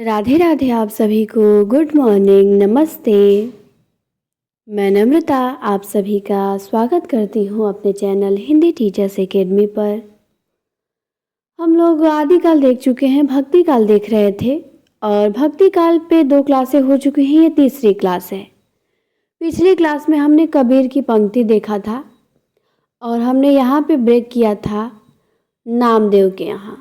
राधे राधे आप सभी को गुड मॉर्निंग नमस्ते। मैं नम्रता आप सभी का स्वागत करती हूँ अपने चैनल हिंदी टीचर्स एकेडमी पर। हम लोग आदिकाल देख चुके हैं, भक्ति काल देख रहे थे और भक्ति काल पे 2 क्लासें हो चुकी हैं, ये तीसरी क्लास है। पिछली क्लास में हमने कबीर की पंक्ति देखा था और हमने यहाँ पे ब्रेक किया था नामदेव के यहाँ।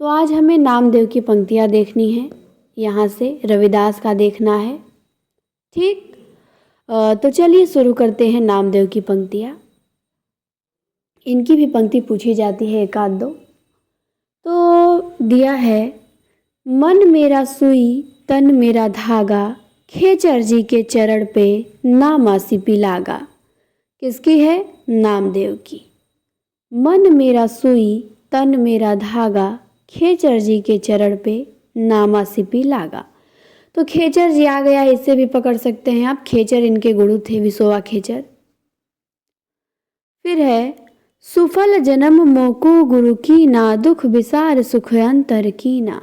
तो आज हमें नामदेव की पंक्तियाँ देखनी है, यहाँ से रविदास का देखना है। ठीक, तो चलिए शुरू करते हैं नामदेव की पंक्तियाँ। इनकी भी पंक्ति पूछी जाती है एक आध दो। तो दिया है, मन मेरा सुई तन मेरा धागा, खेचर जी के चरण पे नामासी पिलागा। किसकी है? नामदेव की। मन मेरा सुई तन मेरा धागा, खेचर जी के चरण पे नामासी पिलागा। तो खेचर जी आ गया, इससे भी पकड़ सकते हैं आप। खेचर इनके गुरु थे, विसोवा खेचर। फिर है, सुफल जन्म मोको गुरु की ना, दुख विसार सुख अंतर की ना।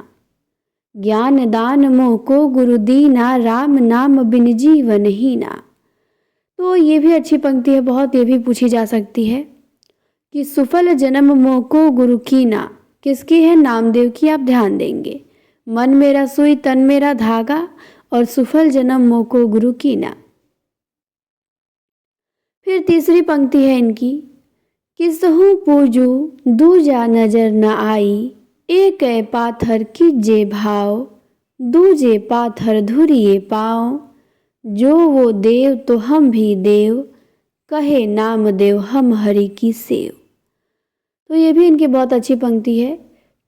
ज्ञान दान मोको गुरु दीना, राम नाम बिन जीवन ही ना। तो ये भी अच्छी पंक्ति है बहुत, ये भी पूछी जा सकती है कि सुफल जन्म मोको गुरु की ना, किसकी है? नामदेव की। आप ध्यान देंगे, मन मेरा सुई तन मेरा धागा और सुफल जन्म मोको गुरु की ना। फिर तीसरी पंक्ति है इनकी, किसहु पूजू दूजा नजर न आई, एक पाथर कीजे भाव, दूजे पाथर धुरिए पाओ। जो वो देव तो हम भी देव, कहे नाम देव हम हरि की सेव। तो ये भी इनकी बहुत अच्छी पंक्ति है,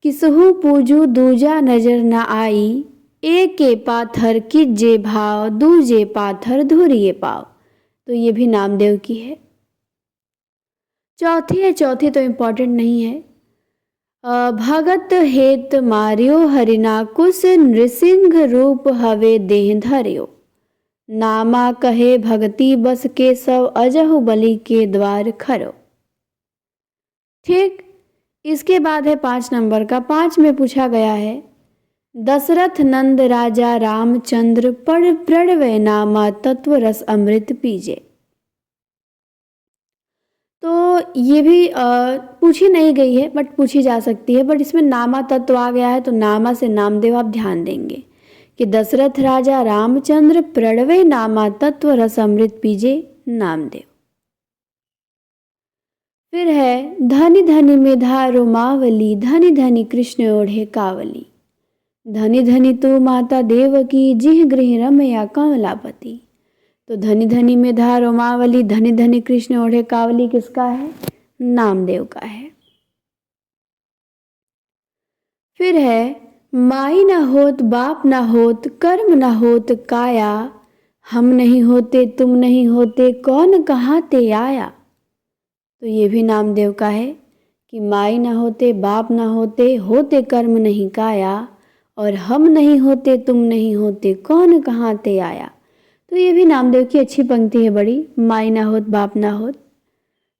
किसहु पूजू दूजा नजर न आई, एक पाथर कीजे भाव, दूजे पाथर धुरिए पाओ। तो ये भी नामदेव की है। चौथी तो इम्पोर्टेंट नहीं है। भगत हेत मारियो हरिना, कुश नृसिंह रूप हवे देह धरियो। नामा कहे भगति बस के, सब अजहु बलि के द्वार खरो। ठीक, इसके बाद है 5 नंबर का। 5 में पूछा गया है, दशरथ नंद राजा रामचंद्र, पढ़ प्रणवय नामा, तत्व रस अमृत पीजे। तो ये भी पूछी नहीं गई है बट पूछी जा सकती है, बट इसमें नामा तत्व आ गया है तो नामा से नामदेव आप ध्यान देंगे कि दशरथ राजा रामचंद्र, प्रणवे नामा, तत्व रस अमृत पीजे, नामदेव। फिर है, धनी धनी मेधा रोमावली, धनी धनी कृष्ण ओढ़े कावली। धनी धनी तू माता देवकी, जिह गृह रमया कमलापति। तो धनी धनी मेधा रोमावली, धनी धनी कृष्ण ओढ़े कावली किसका है? नामदेव का है। फिर है, माई न होत बाप न होत, कर्म न होत काया, हम नहीं होते तुम नहीं होते, कौन कहाँ ते आया। तो ये भी नामदेव का है कि माई न होते बाप न होते, होते कर्म नहीं काया, और हम नहीं होते तुम नहीं होते, कौन कहाँ ते आया। तो ये भी नामदेव की अच्छी पंक्ति है बड़ी, माई ना होत बाप ना होत।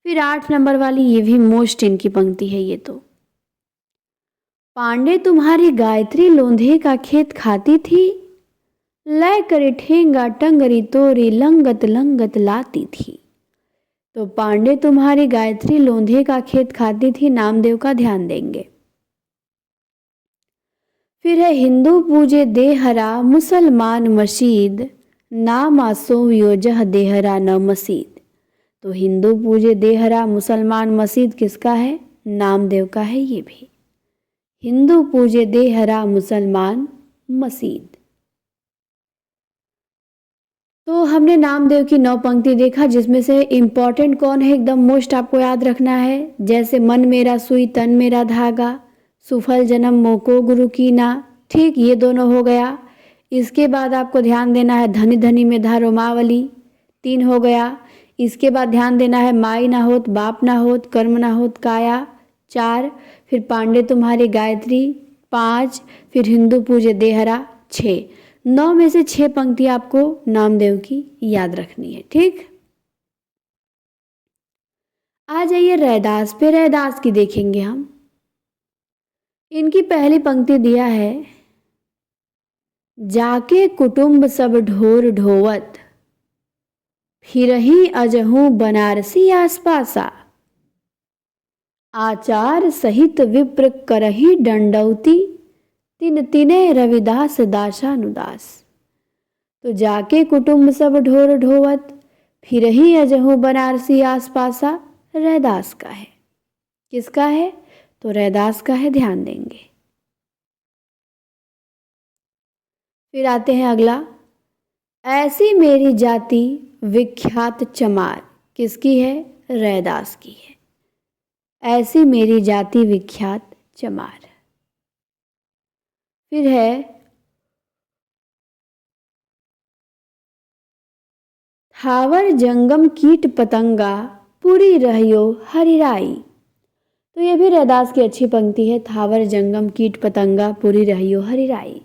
फिर 8 नंबर वाली, ये भी मोस्ट इनकी पंक्ति है ये तो, पांडे तुम्हारी गायत्री लोंधे का खेत खाती थी, लय करे ठेंगा टंगरी तोरी, लंगत लंगत लाती थी। तो पांडे तुम्हारी गायत्री लोंधे का खेत खाती थी, नामदेव का ध्यान देंगे। फिर है, हिंदू पूजे देहरा मुसलमान मशीद, नामा सोवियो जह देहरा न मसीद। तो हिंदू पूजे देहरा मुसलमान मसीद किसका है? नामदेव का है ये भी। हिंदू पूजे देहरा मुसलमान मसीद। तो हमने नामदेव की 9 पंक्ति देखा, जिसमें से इम्पॉर्टेंट कौन है, एकदम मोस्ट आपको याद रखना है। जैसे मन मेरा सुई तन मेरा धागा, सुफल जन्म मोको गुरु की ना। ठीक, ये दोनों हो गया। इसके बाद आपको ध्यान देना है धनी धनी मेधा रोमावली, 3 हो गया। इसके बाद ध्यान देना है माई ना होत बाप ना होत, कर्म ना होत काया, 4। फिर पांडे तुम्हारी गायत्री, 5। फिर हिंदू पूजे देहरा, 6। 9 में से 6 पंक्ति आपको नामदेव की याद रखनी है। ठीक, आ जाइए रैदास पे। रैदास की देखेंगे हम। इनकी पहली पंक्ति दिया है, जाके कुटुंब सब ढोर ढोवत, फिरही अजहू बनारसी आसपासा। आचार सहित विप्र करही दंडौती, तिन तिने रविदास दासानुदास। तो जाके कुटुंब सब ढोर ढोवत, फिरही अजहू बनारसी आसपासा, रैदास का है। किसका है? तो रैदास का है, ध्यान देंगे। फिर आते हैं अगला, ऐसी मेरी जाति विख्यात चमार। किसकी है? रैदास की है। ऐसी मेरी जाति विख्यात चमार। फिर है थावर जंगम कीट पतंगा, पूरी रहियो हरिराई। तो ये भी रैदास की अच्छी पंक्ति है, थावर जंगम कीट पतंगा, पूरी रहियो हरिराई।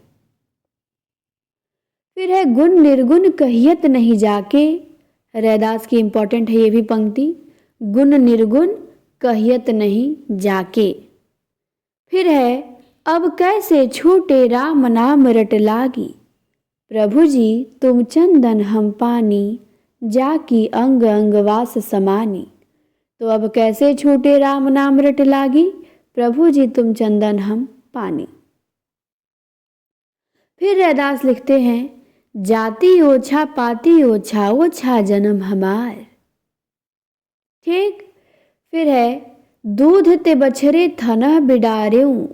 फिर है गुण निर्गुण कहियत नहीं जाके। रैदास की इंपॉर्टेंट है ये भी पंक्ति, गुण निर्गुण कहियत नहीं जाके। फिर है अब कैसे छूटे राम नाम रट लागी, प्रभु जी तुम चंदन हम पानी, जाकी अंग अंग वास समानी। तो अब कैसे छूटे राम नाम रट लागी, प्रभु जी तुम चंदन हम पानी। फिर रैदास लिखते हैं जाति ओछा पाती ओछा, ओछा जन्म हमार। ठीक। फिर है दूध ते बछरे थनह बिडारेऊ,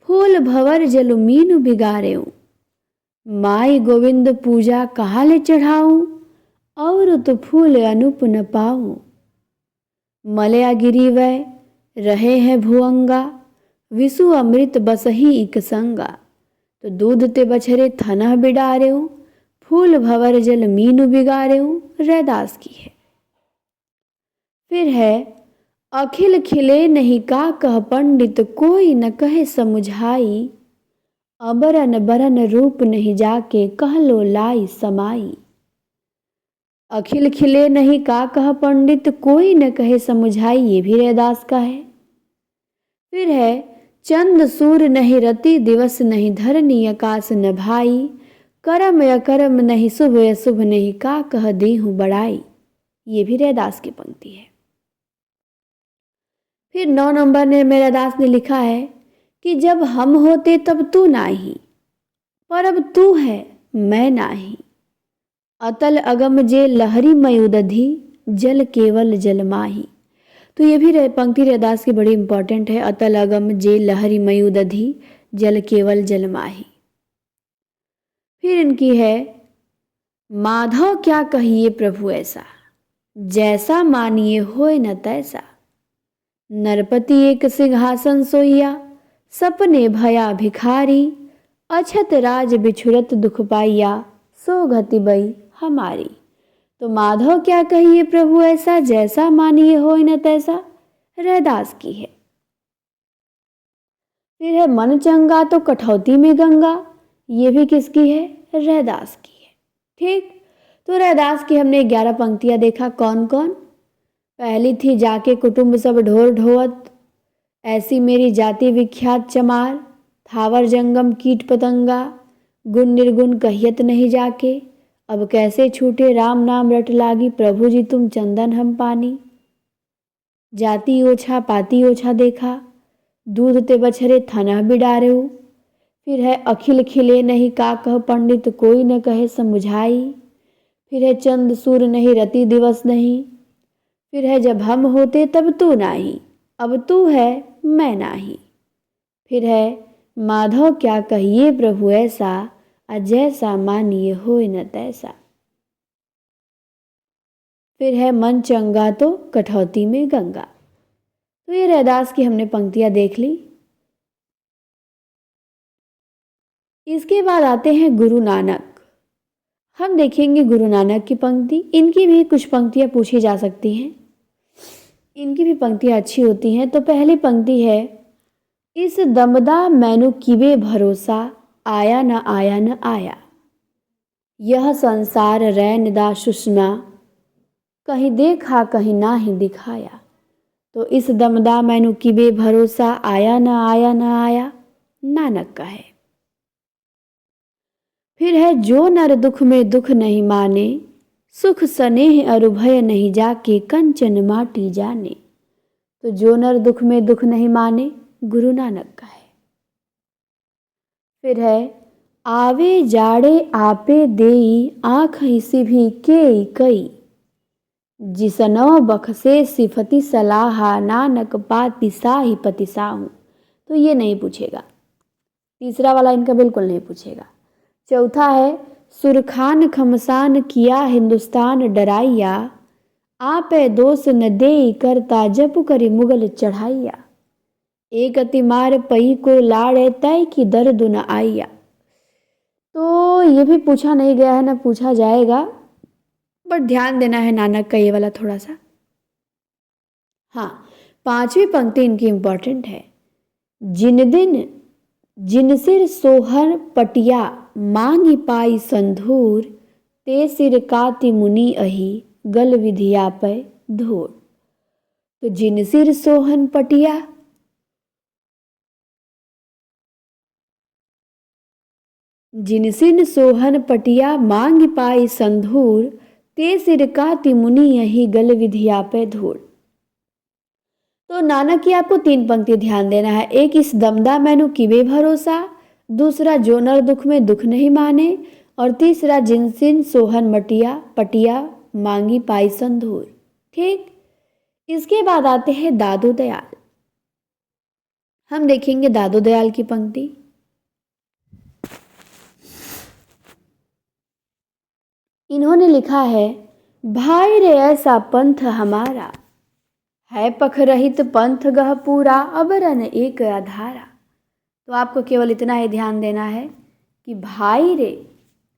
फूल भवर जल मीनु बिगारेऊ। माई गोविंद पूजा कहाँ ले चढ़ाऊं, और तो फूल अनुप न पाऊं। मलया गिरी वै रहे हैं भुअंगा, विसु अमृत बसही इक संगा। तो दूध ते बछरे थनह बिडारेऊ, फूल भवर जल मीनु बिगारेऊ, रैदास की है। फिर है अखिल खिले नहीं का कह पंडित, कोई न कहे समुझाई। अबरन बरन रूप नहीं जाके, कह लो लाई समाई। अखिल खिले नहीं का कह पंडित, कोई न कहे समुझाई, ये भी रैदास का है। फिर है चंद सूर नहीं रति, दिवस नहीं धरनी, आकाश न भाई। करम अकरम नहीं शुभ, अशुभ नहीं का कह दी हूँ बड़ाई। ये भी रैदास की पंक्ति है। फिर 9 नंबर में रैदास ने लिखा है कि जब हम होते तब तू नाही, पर अब तू है मैं नाही। अतल अगम जे लहरी मयुदधि, जल केवल जल माही। तो ये भी पंक्ति रैदास की बड़ी इंपॉर्टेंट है, अतल अगम जे लहरी मयुदधि, जल केवल जल माही। फिर इनकी है माधव क्या कहिए प्रभु ऐसा, जैसा मानिए होए न तैसा। नरपति एक सिंहासन सोइया, सपने भया भिखारी। अछत राज बिछुरत दुख पाइया, सो गति बई हमारी। तो माधव क्या कहिए प्रभु ऐसा, जैसा मानिए होए न तैसा, रैदास की है। फिर है मन चंगा तो कठौती में गंगा। ये भी किसकी है? रैदास की है। ठीक। तो रैदास की हमने 11 पंक्तियां देखा। कौन कौन? पहली थी जाके कुटुंब सब ढोर ढोवत, ऐसी मेरी जाति विख्यात चमार, थावर जंगम कीट पतंगा, गुण निर्गुण कहियत नहीं जाके, अब कैसे छूटे राम नाम रट लागी, प्रभु जी तुम चंदन हम पानी। जाति ओछा पाती ओछा देखा, दूध ते बछरे थनह बिडारेऊ। फिर है अखिल खिले नहीं का कह पंडित, कोई न कहे समुझाई। फिर है चंद सूर नहीं रति दिवस नहीं। फिर है जब हम होते तब तू नाही, अब तू है मैं नाही। फिर है माधव क्या कहिए प्रभु ऐसा, जैसा मानिए होए न तैसा। फिर है मन चंगा तो कठौती में गंगा। तो ये रैदास की हमने पंक्तियां देख ली। इसके बाद आते हैं गुरु नानक। हम देखेंगे गुरु नानक की पंक्ति। इनकी भी कुछ पंक्तियां पूछी जा सकती हैं, इनकी भी पंक्तियां अच्छी होती हैं। तो पहली पंक्ति है इस दमदा मैनु किबे भरोसा, आया न आया न आया। यह संसार रैनदा सुषमा, कहीं देखा कहीं ना ही दिखाया। तो इस दमदा मैनु किबे भरोसा, आया न आया न आया, नानक का है। फिर है जो नर दुख में दुख नहीं माने, सुख स्नेह अरु भय नहीं जाके कंचन माटी जाने। तो जो नर दुख में दुख नहीं माने गुरु नानक का है। फिर है आवे जाड़े आपे देई, आँख हिसी भी केई कई, जिसनौ बखसे सिफति सलाहा, नानक पाति साहि पति साहू। तो ये नहीं पूछेगा, तीसरा वाला इनका बिल्कुल नहीं पूछेगा। चौथा है सुरखान खमसान किया हिंदुस्तान डराइया, आपे दोष न देई करता जपु करी मुगल चढ़ाइया, एक अति मार पई को लाड़े तय की दर्द न आइया। तो ये भी पूछा नहीं गया है, ना पूछा जाएगा, बट ध्यान देना है नानक का ये वाला थोड़ा सा। हाँ, पांचवी पंक्ति इनकी इंपॉर्टेंट है। जिन दिन जिन सिर सोहर पटिया, मांगी पाई संधूर, ते सिर काति मुनि अही, गल विधिया पे धूर। तो जिन सिर सोहन पटिया, जिन सिर सोहन पटिया, मांगी पाई संधूर, ते सिर काति मुनि अही, गल विधिया पे धूर। तो नानक की आपको 3 पंक्ति ध्यान देना है। एक इस दमदा मैनू किवे भरोसा, दूसरा जो नर दुख में दुख नहीं माने, और तीसरा जिनसिन सोहन मटिया पटिया, मांगी पाई संधूर। ठीक, इसके बाद आते हैं दादू दयाल। हम देखेंगे दादू दयाल की पंक्ति। इन्होंने लिखा है भाई रे ऐसा पंथ हमारा, है पख रहित पंथ गह पूरा, अबरन एक आधारा। तो आपको केवल इतना ही ध्यान देना है कि भाई रे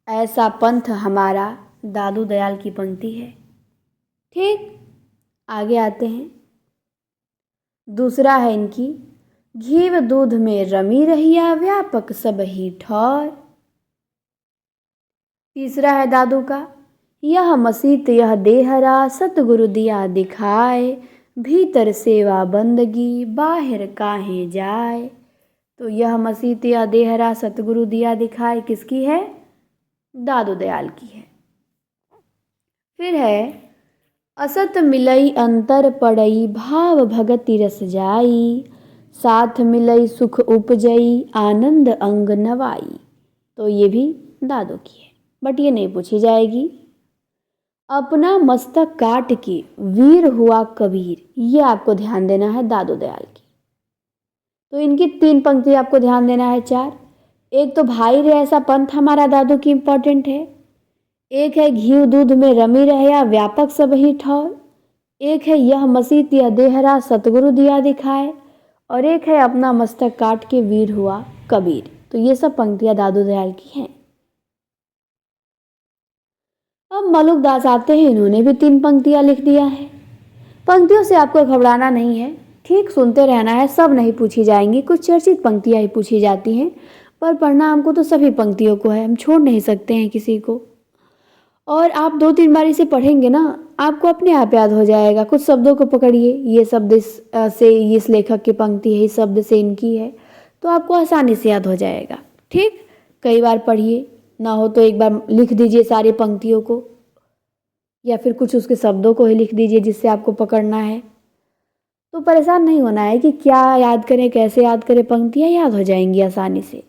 ऐसा पंथ हमारा, दादू दयाल की पंक्ति है। ठीक, आगे आते हैं। दूसरा है इनकी घीव दूध में रमी रहिया, व्यापक सब ही ठौर। तीसरा है दादू का यह मसीत यह देहरा, सतगुरु दिया दिखाए, भीतर सेवा बंदगी बाहर काहे जाए। तो यह मसीत यह देहरा सतगुरु दिया दिखाए किसकी है? दादू दयाल की है। फिर है असत मिलई अंतर पड़ई, भाव भगति रस जाई, साथ मिलई सुख उपजई, आनंद अंग नवाई। तो ये भी दादू की है, बट ये नहीं पूछी जाएगी। अपना मस्तक काट के वीर हुआ कबीर, ये आपको ध्यान देना है दादू दयाल की। तो इनकी 3 पंक्ति आपको ध्यान देना है, 4। एक तो भाई रे ऐसा पंथ हमारा, दादू की इंपॉर्टेंट है। एक है घी दूध में रमी रहया, व्यापक सब ही ठौर। एक है यह मसीत यह देहरा, सतगुरु दिया दिखाए। और एक है अपना मस्तक काट के वीर हुआ कबीर। तो ये सब पंक्तियां दादू दयाल की हैं। अब मलुकदास आते हैं, इन्होंने भी 3 पंक्तियां लिख दिया है। पंक्तियों से आपको घबराना नहीं है, ठीक सुनते रहना है, सब नहीं पूछी जाएंगी, कुछ चर्चित पंक्तियां ही पूछी जाती हैं, पर पढ़ना हमको तो सभी पंक्तियों को है, हम छोड़ नहीं सकते हैं किसी को। और आप 2-3 बार इसे पढ़ेंगे ना, आपको अपने आप याद हो जाएगा। कुछ शब्दों को पकड़िए, ये शब्द इस लेखक की पंक्ति है, इस शब्द से इनकी है, तो आपको आसानी से याद हो जाएगा। ठीक, कई बार पढ़िए, ना हो तो एक बार लिख दीजिए सारी पंक्तियों को, या फिर कुछ उसके शब्दों को ही लिख दीजिए जिससे आपको पकड़ना है। तो परेशान नहीं होना है कि क्या याद करें, कैसे याद करें, पंक्तियां याद हो जाएंगी आसानी से।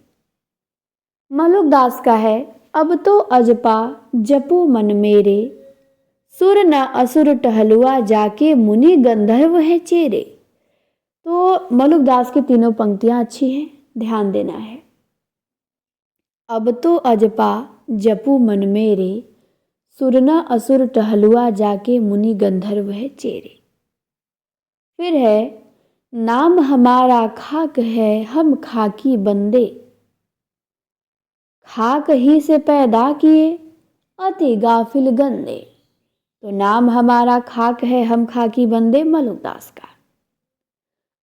मलुकदास का है अब तो अजपा जपो मन मेरे, सुर न असुर टहलुआ, जाके मुनि गंधर्व है चेरे। तो मलुकदास की तीनों पंक्तियां अच्छी हैं, ध्यान देना है। अब तो अजपा जपू मन मेरे, सुर न असुर टहलुआ, जाके मुनि गंधर्व है चेरे। फिर है नाम हमारा खाक है, हम खाकी बंदे, खाक ही से पैदा किए, अति गाफिल गंदे। तो नाम हमारा खाक है, हम खाकी बंदे, मलुकदास का।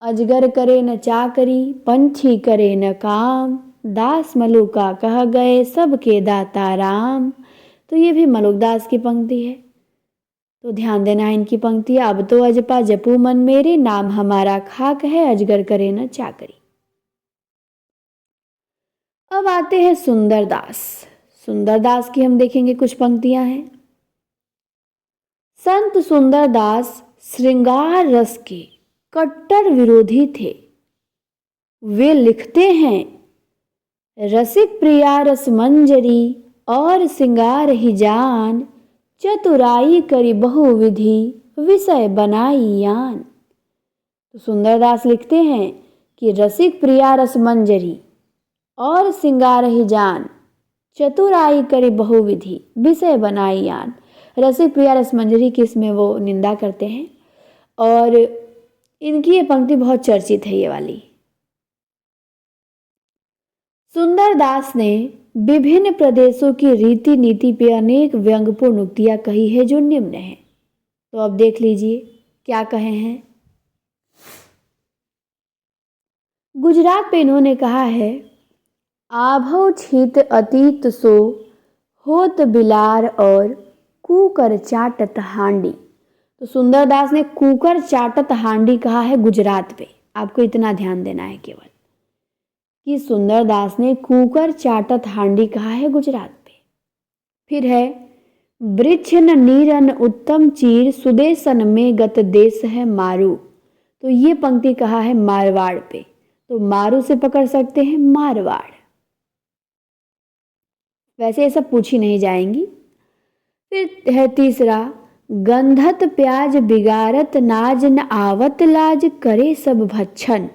अजगर करे न चाकरी, पंछी करे न काम, दास मलुका कह गए, सबके दाता राम। तो ये भी मलुकदास की पंक्ति है, तो ध्यान देना है इनकी पंक्ति। अब तो अजपा जपू मन मेरे, नाम हमारा खाक है, अजगर करे न चाकरी। अब आते हैं सुंदरदास। सुंदरदास की हम देखेंगे कुछ पंक्तियां हैं। संत सुंदरदास श्रृंगार रस के कट्टर विरोधी थे। वे लिखते हैं, रसिक प्रिया रस मंजरी और सिंगार ही जान, चतुराई करी बहुविधि विषय बनाई यान। तो सुंदरदास लिखते हैं कि रसिक प्रिया रस मंजरी और सिंगार ही जान, चतुराई करी बहुविधि विषय बनाई यान। रसिक प्रिया रस मंजरी की इसमें वो निंदा करते हैं और इनकी ये पंक्ति बहुत चर्चित है ये वाली। सुंदरदास ने विभिन्न प्रदेशों की रीति नीति पे अनेक व्यंग्यपूर्ण उक्तियां कही है जो निम्न है। तो अब देख लीजिए क्या कहे हैं। गुजरात पे इन्होंने कहा है, आभव छीत अतीत सो होत बिलार और कुकर चाटत हांडी। तो सुंदरदास ने कुकर चाटत हांडी कहा है गुजरात पे। आपको इतना ध्यान देना है केवल कि सुंदरदास ने कुकर चाटत हांडी कहा है गुजरात पे। फिर है, वृक्ष न नीरन उत्तम चीर सुदेशन में गत देश है मारू। तो ये पंक्ति कहा है मारवाड़ पे। तो मारू से पकड़ सकते हैं मारवाड़। वैसे ये सब पूछी नहीं जाएंगी। फिर है तीसरा, गंधत प्याज बिगारत नाज न आवत लाज करे सब भच्छन।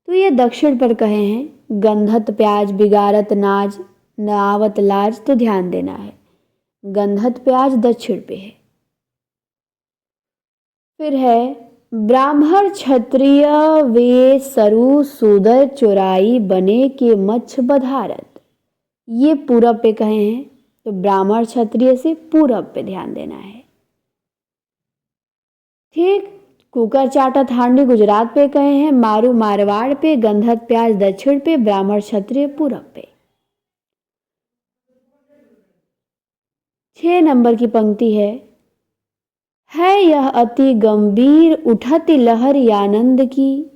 तो ये दक्षिण पर कहे हैं, गंधत प्याज बिगारत नाज न आवत लाज। तो ध्यान देना है, गंधत प्याज दक्षिण पे है। फिर है, ब्राह्मण क्षत्रिय वे सरु सूदर चोराई बने के मच्छ बधारत। ये पूरब पे कहे हैं। तो ब्राह्मण क्षत्रिय से पूरब पे ध्यान देना है। ठीक, कुकर चाटत हांडी गुजरात पे कहे हैं, मारू मारवाड़ पे, गंधत प्याज दक्षिण पे, ब्राह्मण क्षत्रिय पूरब पे। 6 नंबर की पंक्ति है यह अति गंभीर उठती लहर आनंद की,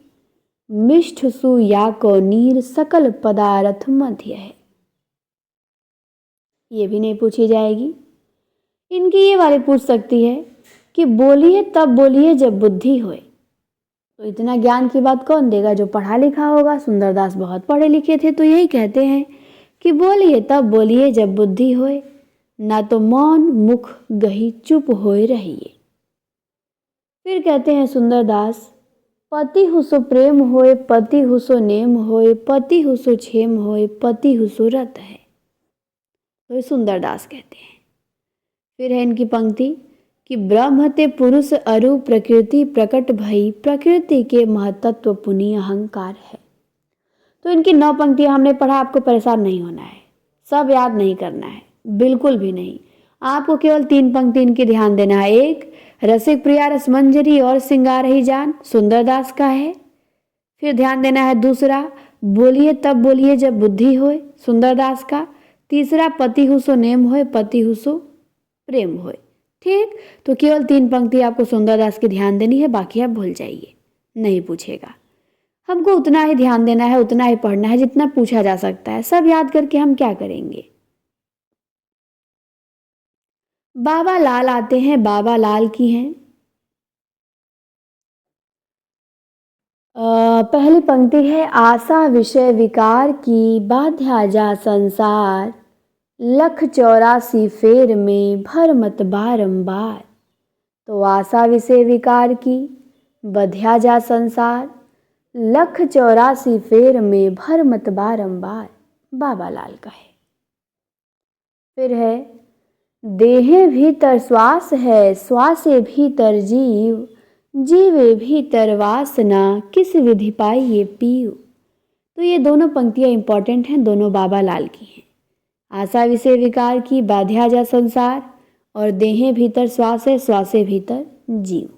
मिष्ठ सु या को नीर सकल पदार्थ मध्य है। ये भी नहीं पूछी जाएगी। इनकी ये वाली पूछ सकती है कि बोलिए तब बोलिए जब बुद्धि होए। तो इतना ज्ञान की बात कौन देगा, जो पढ़ा लिखा होगा। सुंदरदास बहुत पढ़े लिखे थे तो यही कहते हैं कि बोलिए तब बोलिए जब बुद्धि होए, ना तो मौन मुख गही चुप होए रहिए। फिर कहते हैं सुंदरदास, पति हुसो प्रेम होए पति हुसो नेम होए, पति हुसो क्षेम होए पति हुसो रत है। तो सुंदरदास कहते हैं। फिर है इनकी पंक्ति कि ब्रह्म ते पुरुष अरु प्रकृति प्रकट भई, प्रकृति के महतत्व पुनीय अहंकार है। तो इनकी 9 पंक्तियां हमने पढ़ा। आपको परेशान नहीं होना है, सब याद नहीं करना है, बिल्कुल भी नहीं। आपको केवल 3 पंक्ति इनकी ध्यान देना है। एक, रसिक प्रिया रस मंजरी और सिंगार ही जान, सुंदरदास का है। फिर ध्यान देना है दूसरा, बोलिए तब बोलिए जब बुद्धि होए, सुंदरदास का। तीसरा, पति हुसो नेम होए पति हुसो प्रेम होए। ठीक, तो केवल 3 पंक्ति आपको सुंदरदास की ध्यान देनी है, बाकी आप भूल जाइए, नहीं पूछेगा। हमको उतना ही ध्यान देना है, उतना ही पढ़ना है जितना पूछा जा सकता है। सब याद करके हम क्या करेंगे। बाबा लाल आते हैं, बाबा लाल की हैं। पहली पंक्ति है, आशा विषय विकार की बाध्या जा संसार, लख 84 फेर में भरमत बारंबार। तो आशा विषय विकार की बध्या जा संसार, लख 84 फेर में भरमत बारंबार, बाबा लाल का है। फिर है, देहे भीतर श्वास है श्वासे भीतर जीव, जीवे भीतर वासना किस विधि पाई ये पीव। तो ये दोनों पंक्तियां इंपॉर्टेंट हैं, दोनों बाबा लाल की हैं। आशा विषय विकार की बाध्या जा संसार और देहे भीतर श्वास है श्वासे भीतर जीव।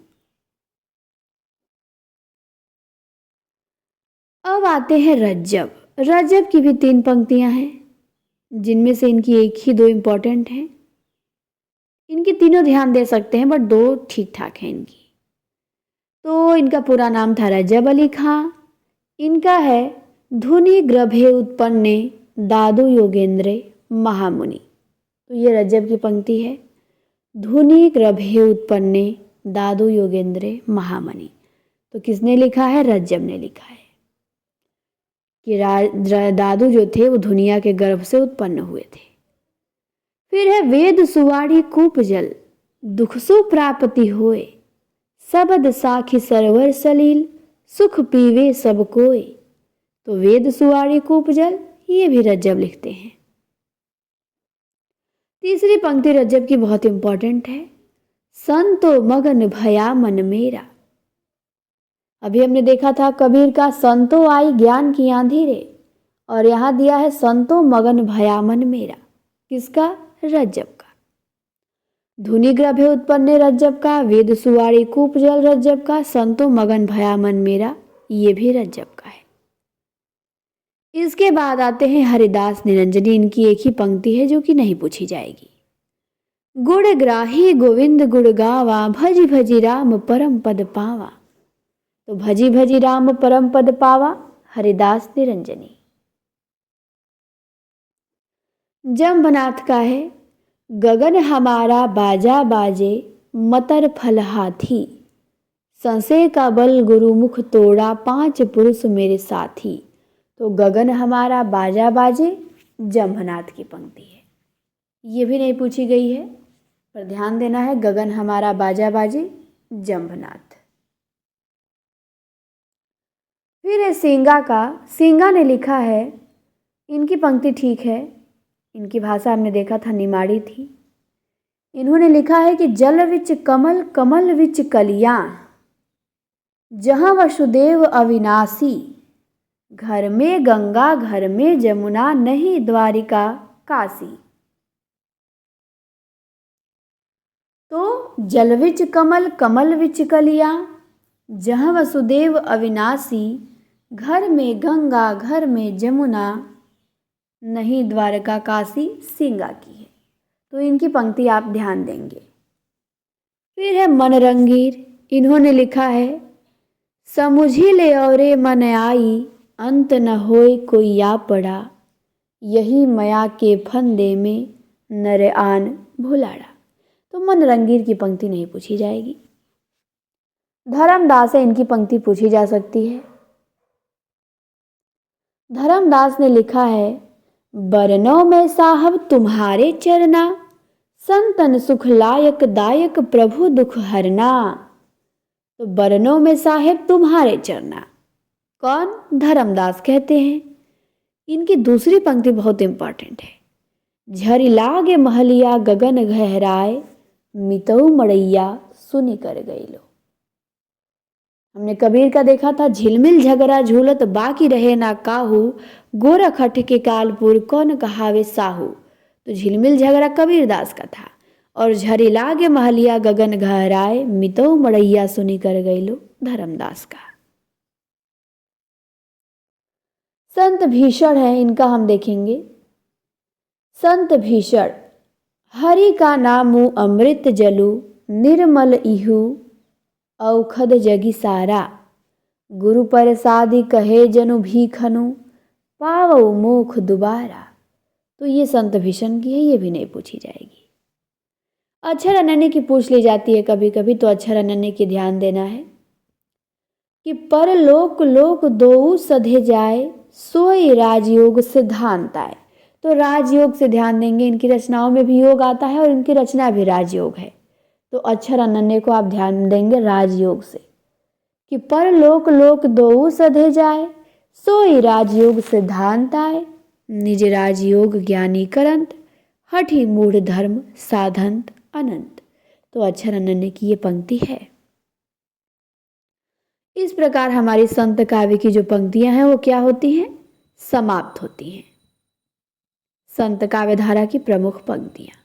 अब आते हैं रज्जब। रज्जब की भी 3 पंक्तियां हैं, जिनमें से इनकी एक ही 2 इंपॉर्टेंट हैं। इनकी तीनों ध्यान दे सकते हैं, बट 2 ठीक ठाक हैं इनकी। तो इनका पूरा नाम था रज्जब अली खां। इनका है, धुनि ग्रभे उत्पन्ने दादू योगेंद्रे महामुनि। तो ये रज्जब की पंक्ति है। धुनि ग्रभे उत्पन्ने दादु योगेंद्रे महामणि। तो किसने लिखा है? रज्जब ने लिखा है कि दादू जो थे वो दुनिया के गर्भ से उत्पन्न हुए थे। फिर है वेद सुवाड़ी कूप जल दुख सु प्राप्ति होए, सबद साखी सरवर सलील सुख पीवे सब कोय। तो वेद सुवाड़ी कूप जल ये भी रज्जब लिखते हैं। तीसरी पंक्ति रज्जब की बहुत इंपॉर्टेंट है। संतो मगन भया मन मेरा। अभी हमने देखा था कबीर का संतो आई ज्ञान की आंधी रे, और यहाँ दिया है संतो मगन भया मन मेरा। किसका? रज्जब का। धुनि ग्रभे उत्पन्न रज्जब का, वेद सुवाड़ी कूप जल रज्जब का, संतो मगन भया मन मेरा ये भी रज्जब का है। इसके बाद आते हैं हरिदास निरंजनी। इनकी एक ही पंक्ति है जो कि नहीं पूछी जाएगी। गुण ग्राही गोविंद गुण गावा, भजी भजी राम परम पद पावा। तो भजी भजी राम परम पद पावा हरिदास निरंजनी। जम्बनाथ का है। गगन हमारा बाजा बाजे, मतर फल हाथी, संशय का बल गुरुमुख तोड़ा, पांच पुरुष मेरे साथी। तो गगन हमारा बाजा बाजे जम्बनाथ की पंक्ति है। ये भी नहीं पूछी गई है, पर ध्यान देना है। गगन हमारा बाजा बाजे जम्बनाथ। फिर है सींगा का। सींगा ने लिखा है, इनकी पंक्ति ठीक है। इनकी भाषा हमने देखा था निमाड़ी थी। इन्होंने लिखा है कि जल विच कमल कमल विच कलियां, जहां वसुदेव अविनाशी, घर में गंगा घर में जमुना, नहीं द्वारिका काशी। तो जल विच कमल कमल विच कलियां, जहां वसुदेव अविनाशी, घर में गंगा घर में जमुना, नहीं द्वारका काशी सींगा की है। तो इनकी पंक्ति आप ध्यान देंगे। फिर है मनरंगीर। इन्होंने लिखा है, समुझी ले औरे मन आई, अंत न होए कोई या पड़ा, यही मया के फंदे में नर आन भुलाड़ा। तो मनरंगीर की पंक्ति नहीं पूछी जाएगी। धर्मदास है, इनकी पंक्ति पूछी जा सकती है। धर्मदास ने लिखा है, बरनों में साहब तुम्हारे चरना, संतन सुख लायक दायक प्रभु दुख हरना। तो बरनों में साहेब तुम्हारे चरना कौन? धर्मदास कहते हैं। इनकी दूसरी पंक्ति बहुत इंपॉर्टेंट है। झरी लागे महलिया गगन गहराए, मितऊ मड़ैया सुनी कर गई लो। हमने कबीर का देखा था, झिलमिल झगड़ा झूलत बाकी रहे ना काहू, गोरख हठ के कालपुर कौन कहावे साहू। तो झिलमिल झगड़ा कबीरदास का था, और झरी लागे महलिया गगन गहराए, मितऊ मड़ैया सुनी कर गई लो धर्मदास का। संत भीषण है, इनका हम देखेंगे। संत भीषण, हरि का नामु अमृत जलु, निर्मल इहु औखद जगी सारा, गुरु प्रसादी कहे जनु भीखनु, पावो मोख दुबारा। तो ये संत भीषण की है, ये भी नहीं पूछी जाएगी। अक्षर अनन्य की पूछ ली जाती है कभी कभी, तो अक्षर अनन्य की ध्यान देना है कि पर लोक लोक दोऊ सधे जाए, सोई राजयोग सिद्धांत आए। तो राजयोग से ध्यान देंगे। इनकी रचनाओं में भी योग आता है और इनकी रचना भी राजयोग है। तो अक्षर अनन्य को आप ध्यान देंगे राजयोग से, कि पर लोक लोक दोऊ सधे जाए, सोई राजयोग सिद्धांत आए, निज राजयोग ज्ञानी करंत, हठी मूढ़ धर्म साधंत अनंत। तो अक्षर अनन्य की ये पंक्ति है। इस प्रकार हमारी संत काव्य की जो पंक्तियां हैं वो क्या होती हैं? समाप्त होती हैं। संत काव्य धारा की प्रमुख पंक्तियां।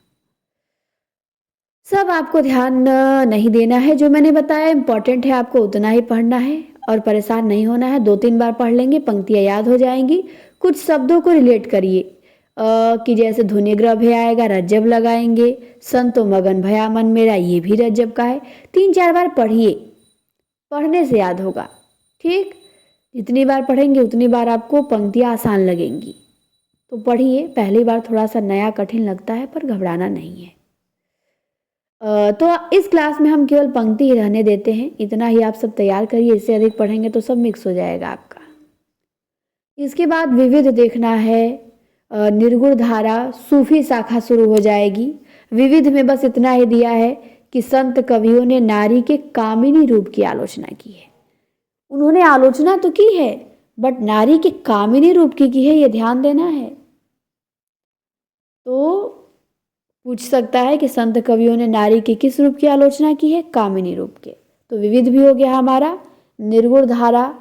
सब आपको ध्यान नहीं देना है, जो मैंने बताया इंपॉर्टेंट है, आपको उतना ही पढ़ना है और परेशान नहीं होना है। 2-3 बार पढ़ लेंगे, पंक्तियां याद हो जाएंगी। कुछ शब्दों को रिलेट करिए कि जैसे धुनि ग्रभे आएगा, रज्जब लगाएंगे। संतो मगन भया मन मेरा, ये भी रज्जब का है। 3-4 बार पढ़िए, पढ़ने से याद होगा। ठीक, जितनी बार पढ़ेंगे उतनी बार आपको पंक्तियां आसान लगेंगी। तो पढ़िए, पहली बार थोड़ा सा नया कठिन लगता है पर घबराना नहीं है। तो इस क्लास में हम केवल पंक्ति ही रहने देते हैं, इतना ही आप सब तैयार करिए, इससे अधिक पढ़ेंगे तो सब मिक्स हो जाएगा आपका। इसके बाद विविध देखना है, निर्गुण धारा सूफी शाखा शुरू हो जाएगी। विविध में बस इतना ही दिया है कि संत कवियों ने नारी के कामिनी रूप की आलोचना की है। उन्होंने आलोचना तो की है बट नारी के कामिनी रूप की है, ये ध्यान देना है। तो पूछ सकता है कि संत कवियों ने नारी के किस रूप की आलोचना की है? कामिनी रूप के। तो विविध भी हो गया हमारा। निर्गुण धारा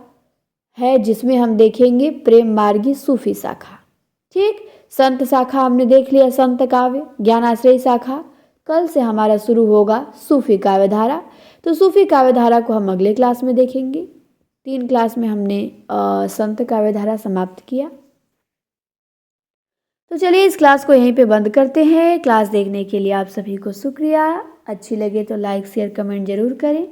है जिसमें हम देखेंगे प्रेम मार्गी सूफी शाखा। ठीक, संत शाखा हमने देख लिया, संत काव्य ज्ञानाश्रयी शाखा। कल से हमारा शुरू होगा सूफी काव्य धारा। तो सूफी काव्य धारा को हम अगले क्लास में देखेंगे। 3 क्लास में हमने संत काव्य धारा समाप्त किया। तो चलिए इस क्लास को यहीं पे बंद करते हैं। क्लास देखने के लिए आप सभी को शुक्रिया। अच्छी लगे तो लाइक शेयर कमेंट जरूर करें।